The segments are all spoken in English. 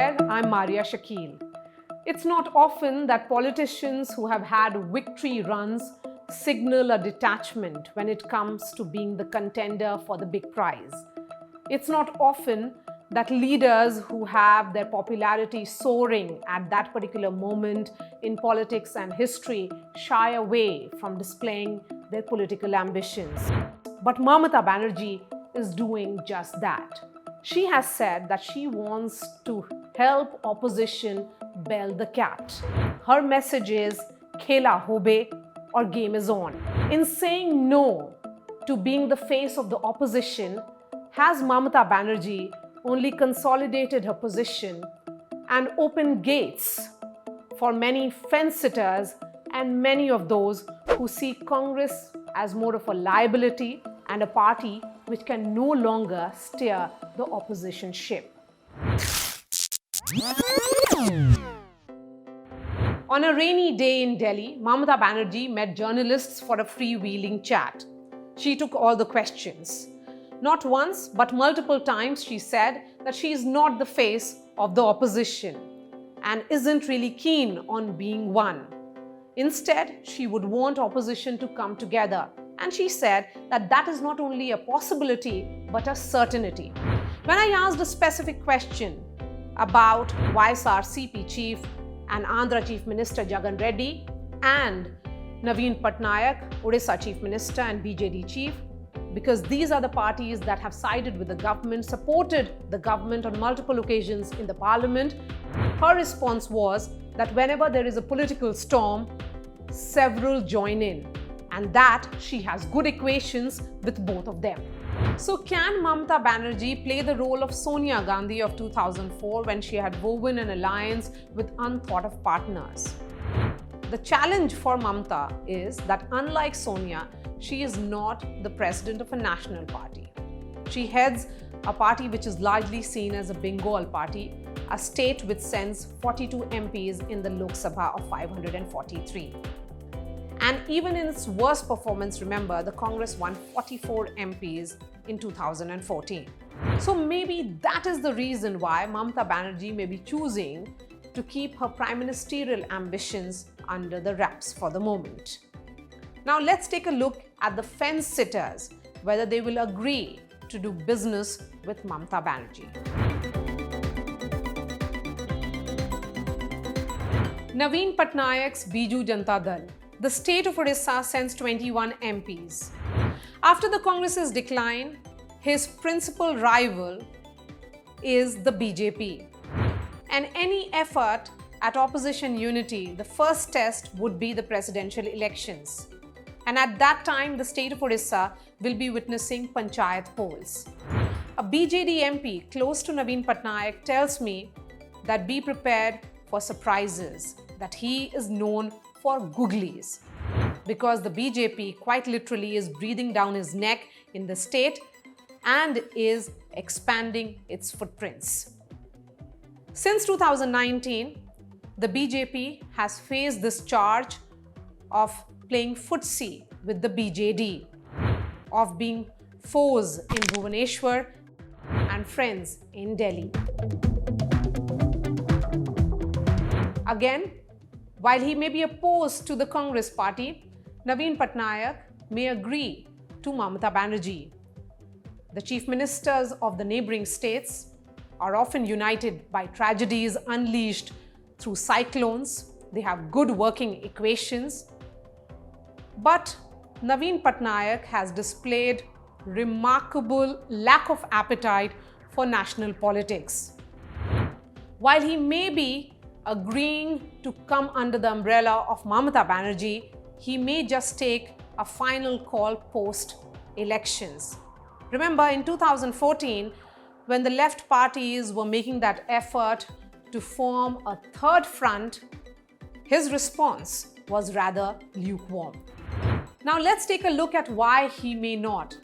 there, I'm Marya Shakil. It's not often that politicians who have had victory runs signal a detachment when it comes to being the contender for the big prize. It's not often that leaders who have their popularity soaring at that particular moment in politics and history shy away from displaying their political ambitions. But Mamata Banerjee is doing just that. She has said that she wants to help opposition bell the cat. Her message is Khela hobe or game is on. In saying no to being the face of the opposition, has Mamata Banerjee only consolidated her position and opened gates for many fence-sitters and many of those who see Congress as more of a liability and a party which can no longer steer the opposition ship. On a rainy day in Delhi, Mamata Banerjee met journalists for a freewheeling chat. She took all the questions. Not once, but multiple times she said that she is not the face of the opposition and isn't really keen on being one. Instead, she would want opposition to come together. And she said that that is not only a possibility, but a certainty. When I asked a specific question about YSR CP Chief and Andhra Chief Minister Jagan Reddy and Naveen Patnaik, Odisha Chief Minister and BJD Chief, because these are the parties that have sided with the government, supported the government on multiple occasions in the parliament, her response was that whenever there is a political storm, several join in, and that she has good equations with both of them. So can Mamata Banerjee play the role of Sonia Gandhi of 2004 when she had woven an alliance with unthought of partners? The challenge for Mamata is that unlike Sonia, she is not the president of a national party. She heads a party which is largely seen as a Bengal party, a state which sends 42 MPs in the Lok Sabha of 543. And even in its worst performance, remember, the Congress won 44 MPs in 2014. So maybe that is the reason why Mamata Banerjee may be choosing to keep her prime ministerial ambitions under the wraps for the moment. Now let's take a look at the fence-sitters, whether they will agree to do business with Mamata Banerjee. Naveen Patnaik's Biju Janata Dal. The state of Odisha sends 21 MPs. After the Congress's decline, his principal rival is the BJP. And any effort at opposition unity, the first test would be the presidential elections. And at that time, the state of Odisha will be witnessing panchayat polls. A BJD MP close to Naveen Patnaik tells me that be prepared for surprises, that he is known for googlies, because the BJP quite literally is breathing down his neck in the state and is expanding its footprints. Since 2019, the BJP has faced this charge of playing footsie with the BJD, of being foes in Bhubaneswar and friends in Delhi. Again, while he may be opposed to the Congress party, Naveen Patnaik may agree to Mamata Banerjee. The chief ministers of the neighboring states are often united by tragedies unleashed through cyclones. They have good working equations. But Naveen Patnaik has displayed remarkable lack of appetite for national politics. While he may be agreeing to come under the umbrella of Mamata Banerjee, he may just take a final call post-elections. Remember, in 2014, when the left parties were making that effort to form a third front, his response was rather lukewarm. Now let's take a look at why he may not.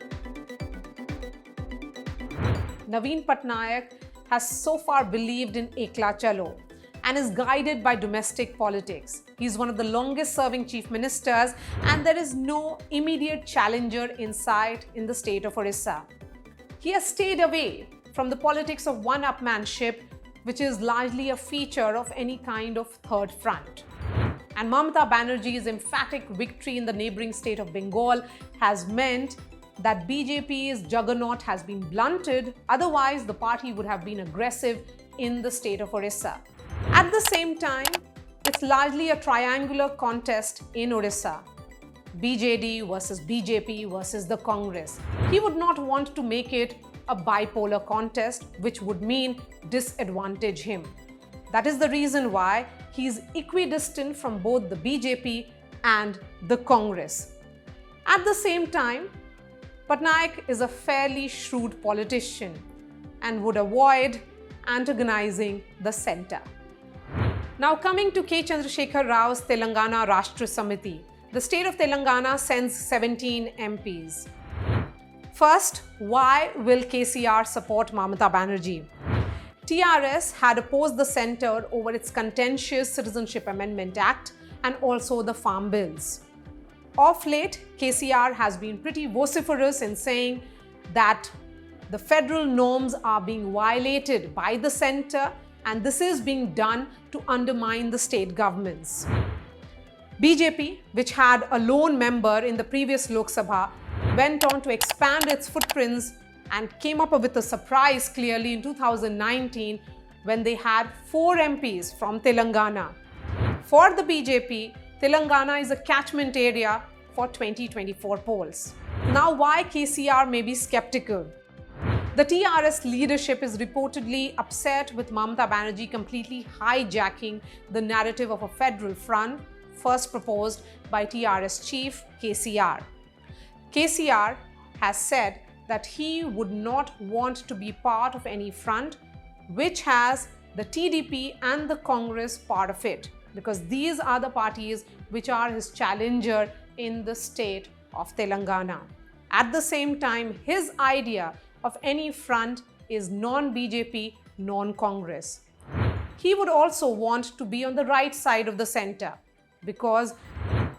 Naveen Patnaik has so far believed in Ekla Chalo and is guided by domestic politics. He's one of the longest serving chief ministers and there is no immediate challenger in sight in the state of Odisha. He has stayed away from the politics of one-upmanship which is largely a feature of any kind of third front. And Mamata Banerjee's emphatic victory in the neighboring state of Bengal has meant that BJP's juggernaut has been blunted, otherwise the party would have been aggressive in the state of Orissa. At the same time, it's largely a triangular contest in Orissa. BJD versus BJP versus the Congress. He would not want to make it a bipolar contest, which would mean disadvantage him. That is the reason why he is equidistant from both the BJP and the Congress. At the same time, Patnaik is a fairly shrewd politician and would avoid antagonizing the centre. Now coming to K. Chandrasekhar Rao's Telangana Rashtra Samiti, the state of Telangana sends 17 MPs. First, why will KCR support Mamata Banerjee? TRS had opposed the centre over its contentious Citizenship Amendment Act and also the farm bills. Of late, KCR has been pretty vociferous in saying that the federal norms are being violated by the centre, and this is being done to undermine the state governments. BJP, which had a lone member in the previous Lok Sabha, went on to expand its footprints and came up with a surprise clearly in 2019 when they had 4 MPs from Telangana. For the BJP, Telangana is a catchment area for 2024 polls. Now, why KCR may be skeptical? The TRS leadership is reportedly upset with Mamata Banerjee completely hijacking the narrative of a federal front first proposed by TRS chief KCR. KCR has said that he would not want to be part of any front which has the TDP and the Congress part of it, because these are the parties which are his challenger in the state of Telangana. At the same time, his idea of any front is non-BJP, non-Congress. He would also want to be on the right side of the centre because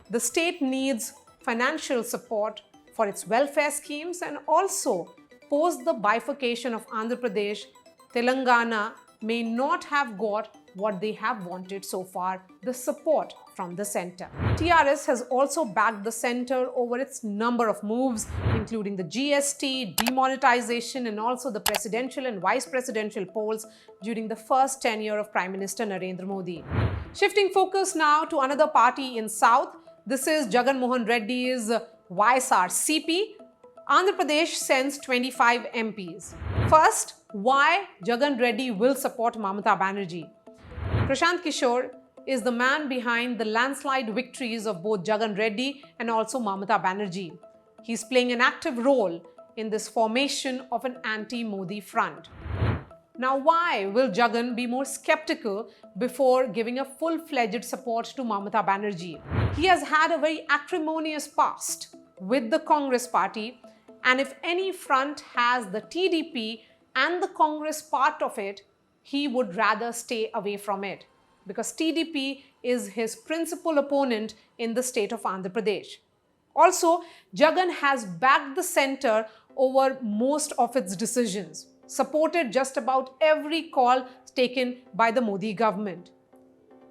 the state needs financial support for its welfare schemes, and also post the bifurcation of Andhra Pradesh, Telangana may not have got what they have wanted so far, the support from the centre. TRS has also backed the centre over its number of moves, including the GST, demonetization, and also the presidential and vice presidential polls during the first tenure of Prime Minister Narendra Modi. Shifting focus now to another party in South, this is Jagan Mohan Reddy's YSRCP. Andhra Pradesh sends 25 MPs. First, why Jagan Reddy will support Mamata Banerjee? Prashant Kishore is the man behind the landslide victories of both Jagan Reddy and also Mamata Banerjee. He's playing an active role in this formation of an anti-Modi front. Now, why will Jagan be more skeptical before giving a full-fledged support to Mamata Banerjee? He has had a very acrimonious past with the Congress party, and if any front has the TDP and the Congress part of it, he would rather stay away from it because TDP is his principal opponent in the state of Andhra Pradesh. Also, Jagan has backed the centre over most of its decisions, supported just about every call taken by the Modi government.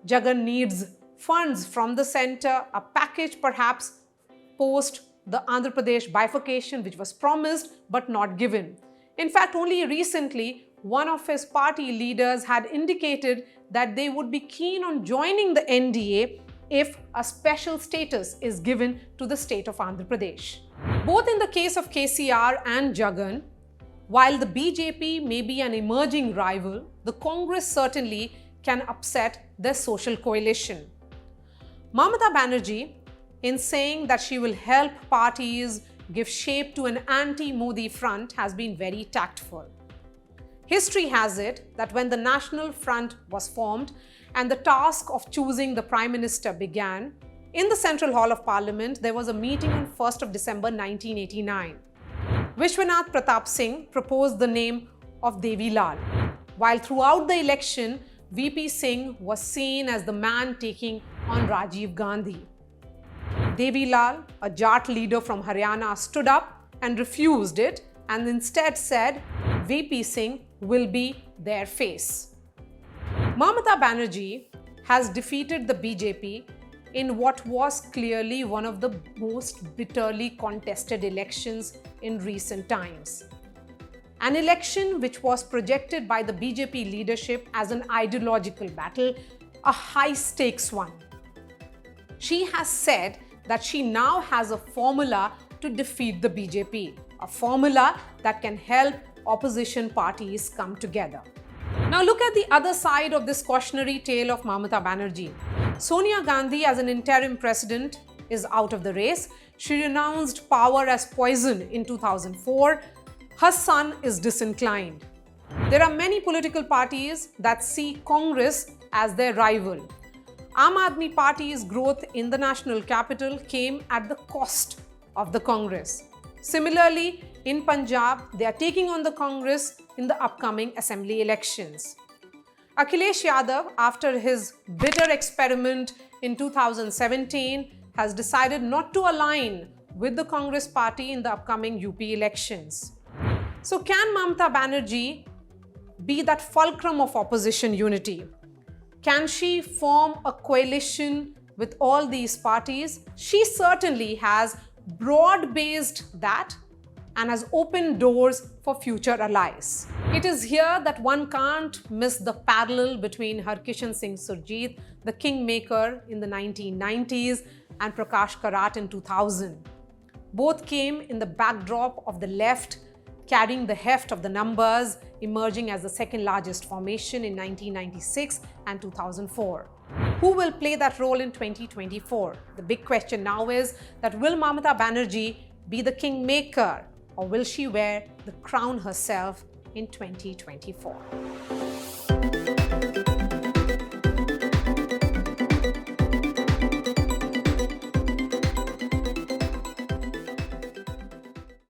Jagan needs funds from the centre, a package perhaps post the Andhra Pradesh bifurcation, which was promised but not given. In fact, only recently, one of his party leaders had indicated that they would be keen on joining the NDA if a special status is given to the state of Andhra Pradesh. Both in the case of KCR and Jagan, while the BJP may be an emerging rival, the Congress certainly can upset their social coalition. Mamata Banerjee, in saying that she will help parties give shape to an anti-Modi front, has been very tactful. History has it that when the National Front was formed and the task of choosing the Prime Minister began, in the Central Hall of Parliament, there was a meeting on 1st of December 1989. Vishwanath Pratap Singh proposed the name of Devi Lal, while throughout the election, VP Singh was seen as the man taking on Rajiv Gandhi. Devi Lal, a Jat leader from Haryana, stood up and refused it and instead said VP Singh will be their face. Mamata Banerjee has defeated the BJP in what was clearly one of the most bitterly contested elections in recent times. An election which was projected by the BJP leadership as an ideological battle, a high-stakes one. She has said that she now has a formula to defeat the BJP, a formula that can help opposition parties come together. Now look at the other side of this cautionary tale of Mamata Banerjee. Sonia Gandhi as an interim president is out of the race. She renounced power as poison in 2004. Her son is disinclined. There are many political parties that see Congress as their rival. Aam Aadmi Party's growth in the national capital came at the cost of the Congress. Similarly, in Punjab, they are taking on the Congress in the upcoming assembly elections. Akhilesh Yadav, after his bitter experiment in 2017, has decided not to align with the Congress party in the upcoming UP elections. So can Mamata Banerjee be that fulcrum of opposition unity? Can she form a coalition with all these parties? She certainly has broad-based that and has opened doors for future allies. It is here that one can't miss the parallel between Harkishan Singh Surjit, the kingmaker in the 1990s, and Prakash Karat in 2000. Both came in the backdrop of the left, carrying the heft of the numbers, emerging as the second largest formation in 1996 and 2004. Who will play that role in 2024? The big question now is that will Mamata Banerjee be the kingmaker, or will she wear the crown herself in 2024?